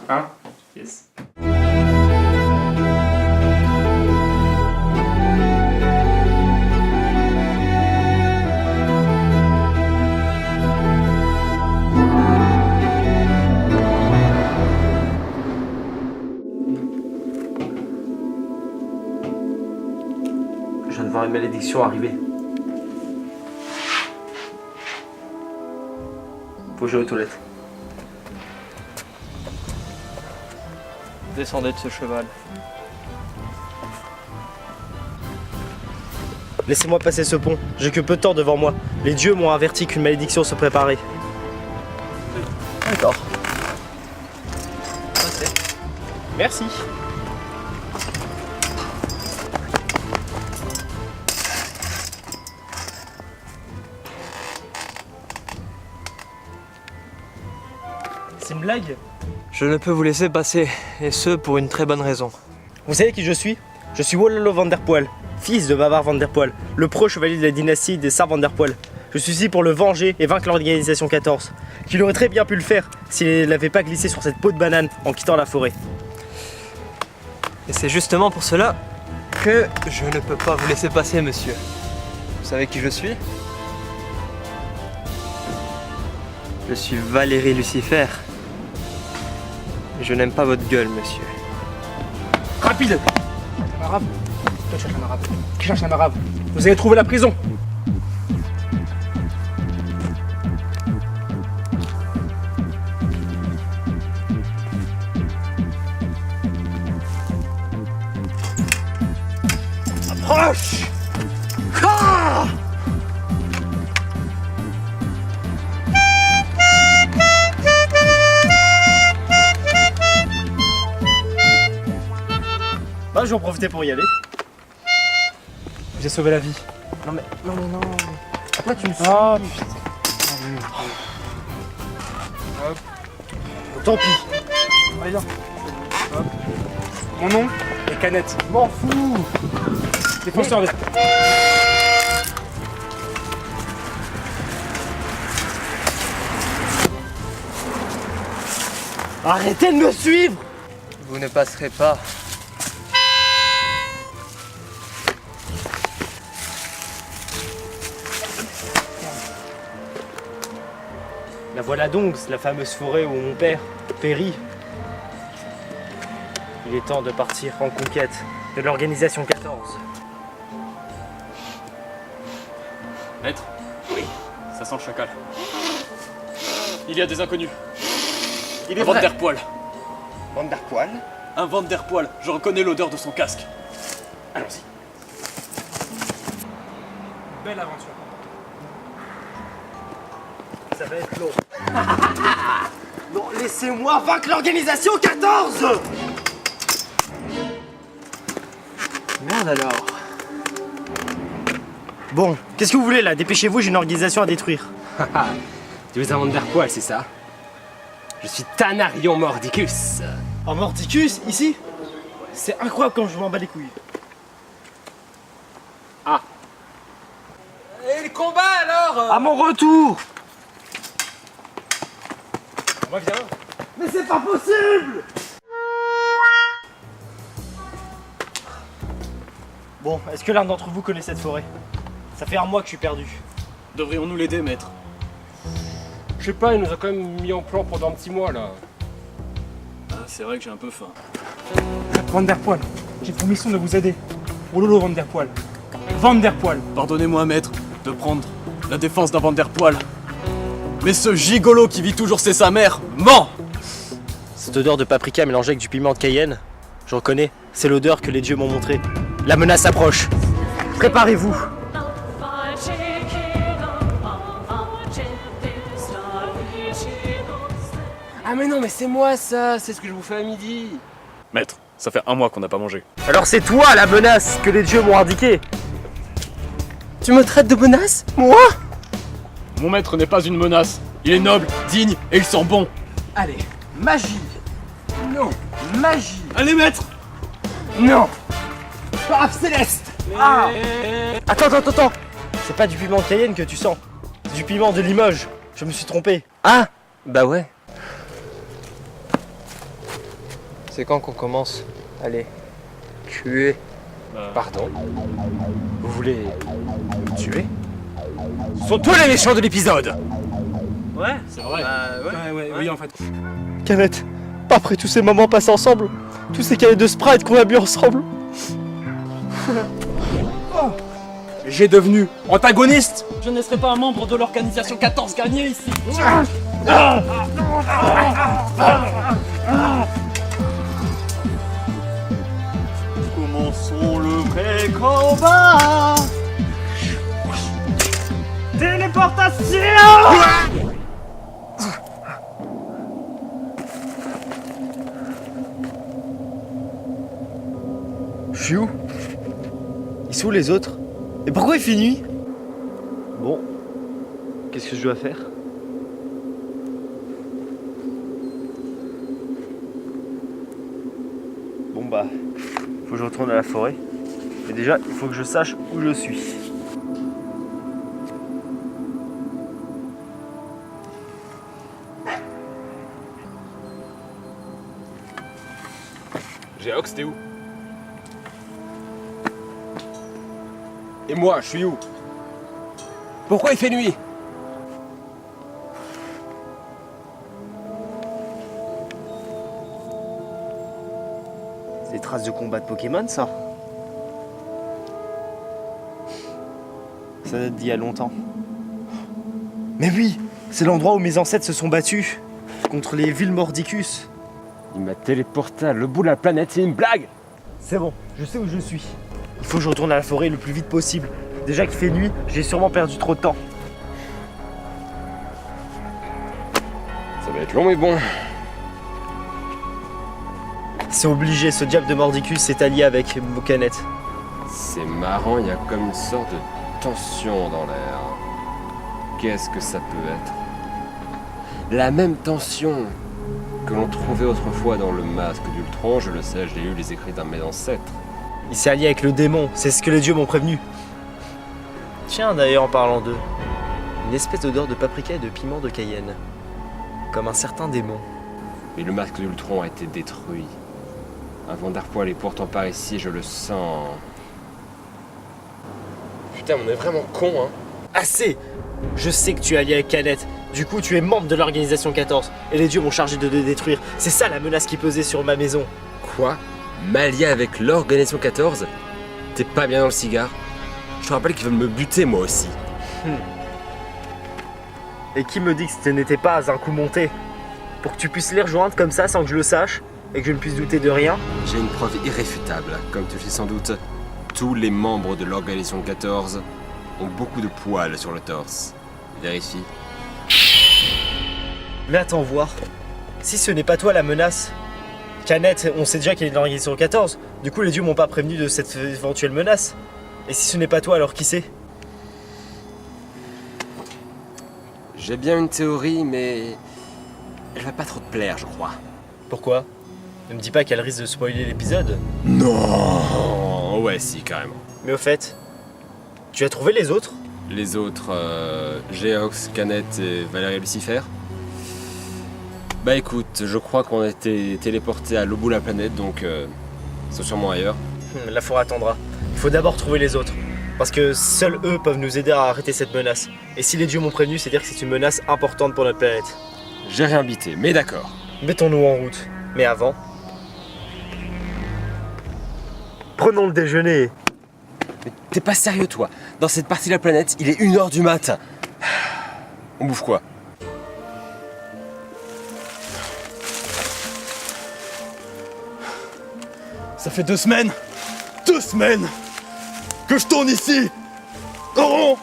Hein? Yes. Je viens de voir une malédiction arriver. Faut que j'aille aux toilettes. Descendez de ce cheval. Laissez-moi passer ce pont, j'ai que peu de temps devant moi. Les dieux m'ont averti qu'une malédiction se préparait. D'accord. Merci. C'est une blague? Je ne peux vous laisser passer, et ce pour une très bonne raison. Vous savez qui je suis? Je suis Wololo van der Poel, fils de Bavar van der Poel, le pro-chevalier de la dynastie des Sar van der Poel. Je suis ici pour le venger et vaincre l'organisation 14, qu'il aurait très bien pu le faire s'il n'avait pas glissé sur cette peau de banane en quittant la forêt. Et c'est justement pour cela que je ne peux pas vous laisser passer, monsieur. Vous savez qui je suis? Je suis Valérie Lucifer. Et je n'aime pas votre gueule, monsieur. Rapide! Un arabe? Toi, tu cherches un arabe. Qui cherche un arabe? Vous allez trouver la prison! Approche! Ah! Bah, je vais en profiter pour y aller. J'ai sauvé la vie. Non mais, non. Pourquoi tu me suis? Ah putain. Hop. Tant pis. Allez, viens. Hop. Mon nom est Canette. M'en fous. Défenseur des... Arrêtez de me suivre! Vous ne passerez pas. La voilà donc, la fameuse forêt où mon père périt. Il est temps de partir en conquête de l'organisation 14. Maître? Oui. Ça sent le chacal. Il y a des inconnus. Il Un Van der Poel. Van der Poel? Un Van der Poel. Je reconnais l'odeur de son casque. Allons-y. Belle aventure. Ça va être long. Non, laissez-moi vaincre l'organisation 14! Merde alors. Bon, qu'est-ce que vous voulez là? Dépêchez-vous, j'ai une organisation à détruire. Tu es un Van der Poel, c'est ça? Je suis Thanarion Mordicus. En Mordicus, ici? C'est incroyable comme je m'en bats les couilles. Et le combat alors? À mon retour! Moi, viens. Mais c'est pas possible! Bon, est-ce que l'un d'entre vous connaît cette forêt? Ça fait un mois que je suis perdu. Devrions-nous l'aider, maître? Je sais pas, il nous a quand même mis en plan pendant un petit mois là. Ah, c'est vrai que j'ai un peu faim. Van der Poel, j'ai pour mission de vous aider. Wololo Van der Poel. Van der Poel. Pardonnez-moi, maître, de prendre la défense d'un Van der Poel. Mais ce gigolo qui vit toujours chez sa mère ment! Cette odeur de paprika mélangée avec du piment de Cayenne, je reconnais, c'est l'odeur que les dieux m'ont montrée. La menace approche. Préparez-vous. Ah mais non, mais c'est moi ça, c'est ce que je vous fais à midi. Maître, ça fait un mois qu'on n'a pas mangé. Alors c'est toi la menace que les dieux m'ont indiquée. Tu me traites de bonasse? Moi? Mon maître n'est pas une menace. Il est noble, digne et il sent bon. Allez, magie. Non, magie. Allez, maître! Non. Paraphe céleste. Attends. C'est pas du piment Cayenne que tu sens. C'est du piment de Limoges. Je me suis trompé. Ah, bah ouais. C'est quand qu'on commence? Allez, tuer. Pardon. Vous voulez me tuer? Ce sont tous les méchants de l'épisode! Ouais, C'est vrai. ouais. Oui, en fait. Canette, pas après tous ces moments passés ensemble, tous ces canettes de Sprite qu'on a bu ensemble. J'ai devenu antagoniste. Je ne serai pas un membre de l'organisation 14 gagnée ici. Commençons le vrai combat. Téléportation. Je suis où? Ils sont où les autres? Et pourquoi il fait nuit? Bon, qu'est-ce que je dois faire? Bon bah, faut que je retourne à la forêt. Mais déjà, il faut que je sache où je suis. Géox, t'es où? Et moi, je suis où? Pourquoi il fait nuit? C'est des traces de combat de Pokémon, ça? Ça date d'il y a longtemps. Mais oui, c'est l'endroit où mes ancêtres se sont battus contre les Vilmordicus. Il m'a téléporté à l'autre bout de la planète, c'est une blague? C'est bon, je sais où je suis. Il faut que je retourne à la forêt le plus vite possible. Déjà qu'il fait nuit, j'ai sûrement perdu trop de temps. Ça va être long mais bon. C'est obligé, ce diable de Mordicus s'est allié avec Mocanet. C'est marrant, il y a comme une sorte de tension dans l'air. Qu'est-ce que ça peut être? La même tension que l'on trouvait autrefois dans le masque d'Ultron, je le sais, j'ai lu les écrits d'un de mes ancêtres. Il s'est allié avec le démon, c'est ce que les dieux m'ont prévenu. Tiens, d'ailleurs, en parlant d'eux, une espèce d'odeur de paprika et de piment de Cayenne. Comme un certain démon. Mais le masque d'Ultron a été détruit. Un Vanderpoel est pourtant par ici, je le sens. Putain, on est vraiment con, hein. Assez! Je sais que tu es allié avec Canette. Du coup, tu es membre de l'organisation 14. Et les dieux m'ont chargé de te détruire. C'est ça la menace qui pesait sur ma maison. Quoi? M'allier avec l'organisation 14? T'es pas bien dans le cigare? Je te rappelle qu'ils veulent me buter, moi aussi. Et qui me dit que ce n'était pas un coup monté? Pour que tu puisses les rejoindre comme ça sans que je le sache et que je ne puisse douter de rien? J'ai une preuve irréfutable. Comme tu le sais sans doute, tous les membres de l'organisation 14 ont beaucoup de poils sur le torse. Vérifie. Mais attends voir. Si ce n'est pas toi la menace, Canette, on sait déjà qu'il est dans l'organisation 14. Du coup, les dieux m'ont pas prévenu de cette éventuelle menace. Et si ce n'est pas toi, alors qui c'est? J'ai bien une théorie, mais elle va pas trop te plaire, je crois. Pourquoi? Ne me dis pas qu'elle risque de spoiler l'épisode. Non. Ouais, si, carrément. Mais au fait, tu as trouvé les autres? Les autres, Géox, Canette et Valérie Lucifer. Bah écoute, je crois qu'on a été téléportés à l'autre bout de la planète, donc ils sont sûrement ailleurs. La forêt attendra. Il faut d'abord trouver les autres. Parce que seuls eux peuvent nous aider à arrêter cette menace. Et si les dieux m'ont prévenu, c'est dire que c'est une menace importante pour notre planète. J'ai rien bité, mais d'accord. Mettons-nous en route. Mais avant... prenons le déjeuner. Mais t'es pas sérieux, toi? Dans cette partie de la planète, il est 1h du matin. On bouffe quoi? Ça fait 2 semaines que je tourne ici. Oh,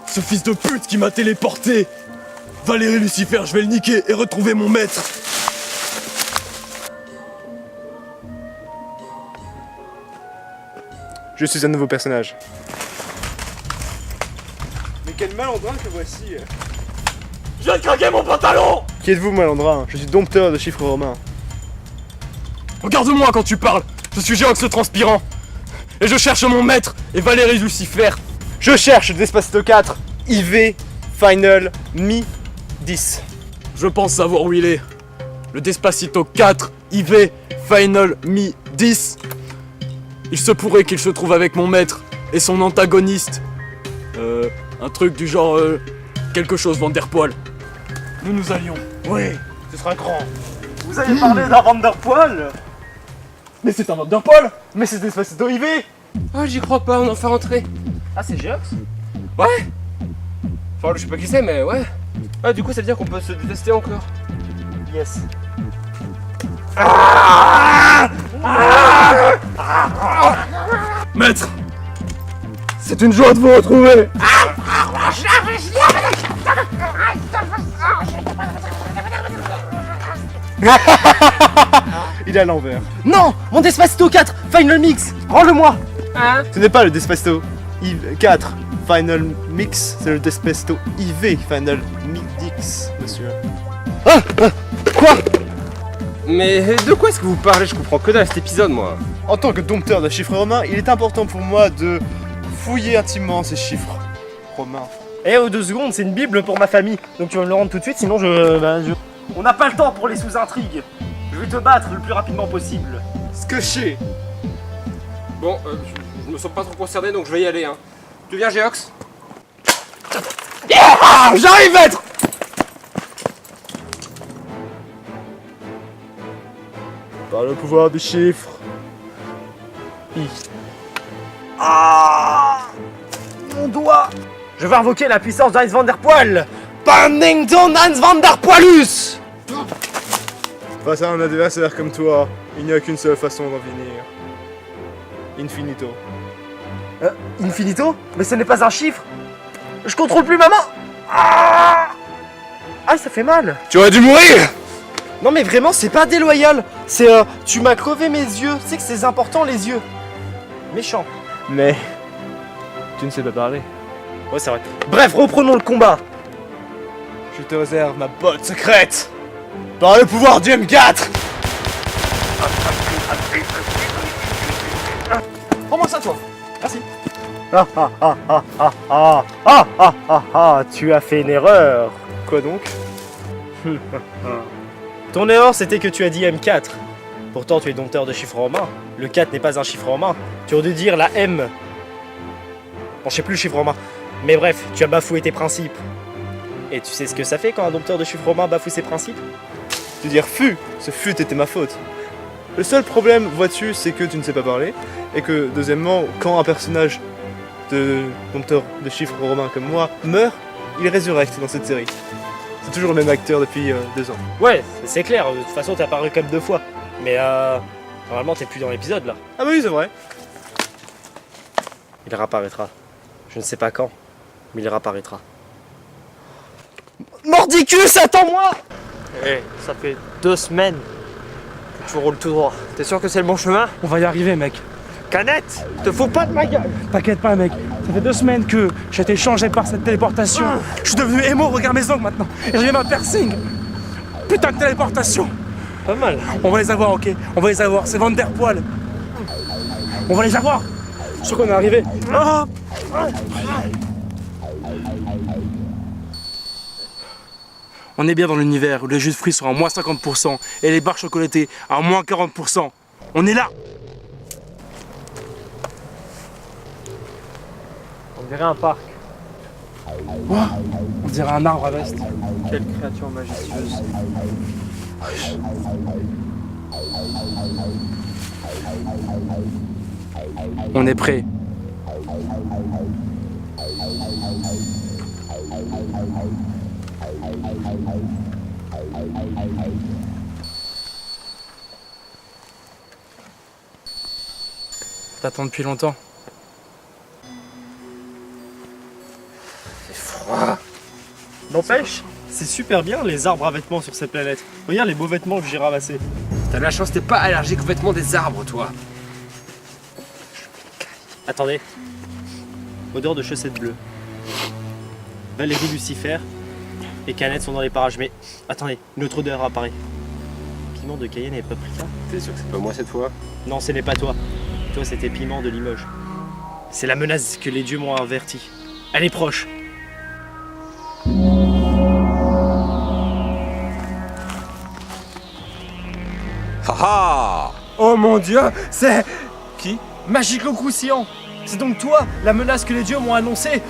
ce fils de pute qui m'a téléporté. Valérie Lucifer, je vais le niquer et retrouver mon maître. Je suis un nouveau personnage. Mais quel malandrin que voici! Je viens de craquer mon pantalon. Qui êtes-vous, malandrin? Je suis dompteur de chiffres romains. Regarde-moi quand tu parles. Je suis Géox le transpirant. et je cherche mon maître et Valérie Lucifer. Je cherche Despacito 4, IV, Final, Mi, 10. Je pense savoir où il est. Le Despacito 4, IV, Final, Mi, 10. Il se pourrait qu'il se trouve avec mon maître et son antagoniste. Un truc du genre quelque chose Van der Poel. Nous allions. Oui, ce sera grand. Vous avez parlé d'un Van der Poel? Mais c'est un Van der Poel. Mais c'est Despacito IV. Oh, j'y crois pas, on en fait rentrer. Ah, c'est Geox? Ouais. Enfin, je sais pas qui c'est, mais ouais. Ah, du coup, ça veut dire qu'on peut se détester encore. Yes. Maître, c'est une joie de vous retrouver. Il est à l'envers. Non, mon Despacito 4, Final Mix, rends-le-moi. Hein? Ce n'est pas le Despacito 4 Final Mix, c'est le Despacito IV Final Mix, monsieur. Quoi? Mais de quoi est-ce que vous parlez? Je comprends que dalle cet épisode, moi. En tant que dompteur de chiffres romains, il est important pour moi de fouiller intimement ces chiffres romains. Eh oh, 2 secondes, c'est une bible pour ma famille. Donc tu vas me le rendre tout de suite, sinon On n'a pas le temps pour les sous-intrigues. Je vais te battre le plus rapidement possible. Scotché. Bon, je me sens pas trop concerné, donc je vais y aller, hein. Tu viens, Géox? Ah, j'arrive, maître. Par le pouvoir des chiffres. Ah, mon doigt. Je vais invoquer la puissance d'Heinz van der Poel. Paddington Heinz van der Poelus. Face à un adversaire comme toi, il n'y a qu'une seule façon d'en finir. Infinito. Infinito? Mais ce n'est pas un chiffre. Je contrôle plus ma main. Ah, ça fait mal. Tu aurais dû mourir. Non mais vraiment, c'est pas déloyal. C'est tu m'as crevé mes yeux. Tu sais que c'est important les yeux. Méchant. Mais tu ne sais pas parler. Ouais, c'est vrai. Bref, reprenons le combat. Je te réserve ma botte secrète. Par le pouvoir du M4. Prends-moi ça, toi. Merci. Tu as fait une erreur. Quoi donc? Ton erreur, c'était que tu as dit M4. Pourtant, tu es dompteur de chiffres romains. Le 4 n'est pas un chiffre romain. Tu aurais dû dire la M. Bon, je sais plus le chiffre romain. Mais bref, tu as bafoué tes principes. Et tu sais ce que ça fait quand un dompteur de chiffres romains bafoue ses principes? Tu dire fut. Ce fut était ma faute. Le seul problème, vois-tu, c'est que tu ne sais pas parler. Et que, deuxièmement, quand un personnage de dompteur de chiffres romains comme moi meurt, il résurrecte dans cette série. C'est toujours le même acteur depuis 2 ans. Ouais, c'est clair. De toute façon, t'es apparu comme 2 fois. Mais normalement, t'es plus dans l'épisode là. Ah bah oui, c'est vrai. Il réapparaîtra. Je ne sais pas quand, mais il réapparaîtra. Mordicus, attends-moi! Ça fait 2 semaines que tu roules tout droit. T'es sûr que c'est le bon chemin? On va y arriver, mec. Canette, te fous pas de ma gueule. T'inquiète pas, mec. Ça fait 2 semaines que j'ai été changé par cette téléportation. Je suis devenu émo, regarde mes ongles maintenant. Et j'ai ma piercing. Putain de téléportation. Pas mal. On va les avoir, ok. On va les avoir. C'est Van der Poel. On va les avoir. Je suis sûr qu'on est arrivé. Ah. On est bien dans l'univers où les jus de fruits sont à moins 50% et les barres chocolatées à moins 40%. On est là. On dirait un parc. Quoi? On dirait un arbre à veste. Quelle créature majestueuse. On est prêt. T'attends depuis longtemps. N'empêche, c'est super bien les arbres à vêtements sur cette planète. Regarde les beaux vêtements que j'ai ramassés. T'as de la chance, t'es pas allergique aux vêtements des arbres, toi. Attendez. Odeur de chaussettes bleues. Valérie Lucifer et Canette sont dans les parages. Mais attendez, une autre odeur apparaît. Piment de Cayenne et paprika. T'es sûr que c'est pas moi cette fois? Non, ce n'est pas toi. Toi, c'était Piment de Limoges. C'est la menace que les dieux m'ont avertie. Elle est proche. Haha. Oh mon dieu, c'est... Qui? Magique le Croustillant. C'est donc toi, la menace que les dieux m'ont annoncée.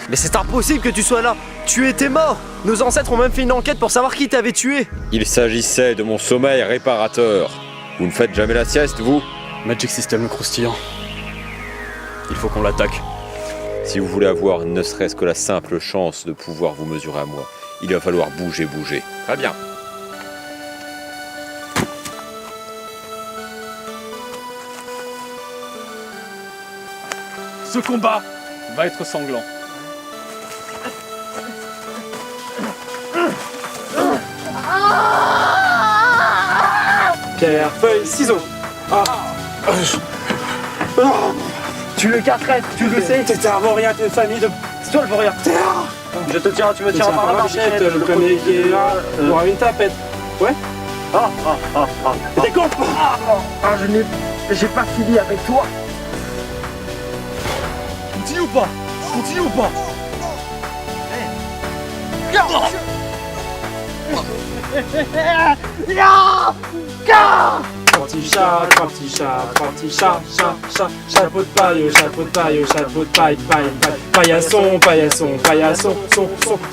Mais c'est impossible que tu sois là. Tu étais mort. Nos ancêtres ont même fait une enquête pour savoir qui t'avait tué. Il s'agissait de mon sommeil réparateur. Vous ne faites jamais la sieste, vous? Magic System le croustillant. Il faut qu'on l'attaque. Si vous voulez avoir ne serait-ce que la simple chance de pouvoir vous mesurer à moi, il va falloir bouger. Très bien. Ce combat va être sanglant. Pierre, feuille, ciseaux. Tu le carterais, tu le sais. T'es un vaurien, t'es une famille de... C'est toi le vaurien. Je te tiens, tu me tiens par la marchette, marchette. le premier qui est là aura une tapette. Ouais. T'es con. J'ai pas fini avec toi. Continue ou pas? Continue ou pas? Trois petits chats, chapeau de paille, paillasson,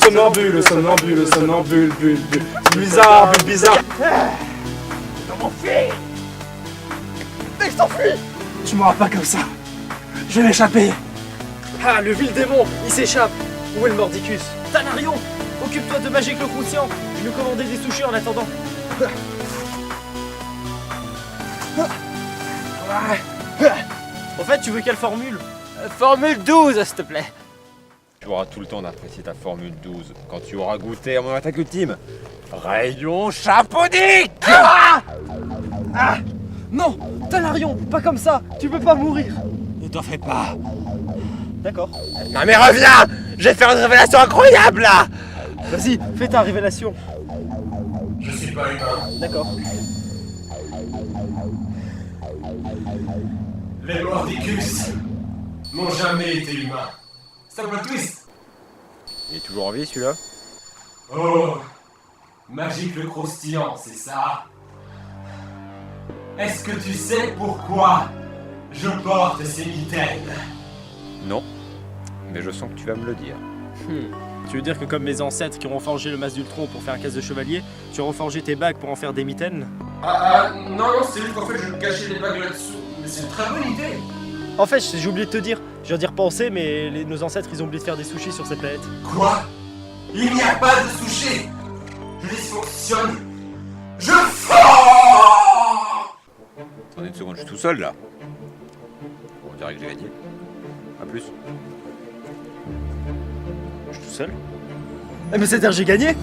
somnambule, bulle, bizarre. Tu m'auras pas comme ça. Je vais m'échapper. Ah, le vil démon, il s'échappe. Où est le mordicus? Tanarion, occupe-toi de Magique le Croustillant. Je vais commander des sushis en attendant. En fait, tu veux quelle formule? Formule 12, s'il te plaît. Tu auras tout le temps d'apprécier ta formule 12 quand tu auras goûté à mon attaque ultime. Rayon chapeaudique. Non, Tanarion, pas comme ça. Tu peux pas mourir. Ne t'en fais pas. D'accord. Non mais reviens. J'ai fait une révélation incroyable là. Vas-y, fais ta révélation. Je suis pas humain. D'accord. Les mordicus n'ont jamais été humains. C'est un plot twist. Il est toujours en vie celui-là? Oh, Magique le croustillant, c'est ça. Est-ce que tu sais pourquoi je porte ces mitaines? Non. Mais je sens que tu vas me le dire. Tu veux dire que comme mes ancêtres qui ont reforgé le masque d'Ultron pour faire un casque de chevalier, tu as reforgé tes bagues pour en faire des mitaines? Non, c'est juste qu'en fait je vais cacher les bagues là-dessous. Mais c'est une très bonne idée. En fait, j'ai oublié de te dire, je viens d'y repenser, mais nos ancêtres ils ont oublié de faire des sushis sur cette planète. Quoi? Il n'y a pas de sushi. Je dysfonctionne. Je fors. Attendez une seconde, je suis tout seul là. On dirait que j'ai gagné. A plus. Je suis tout seul. Eh mais c'est-à-dire j'ai gagné?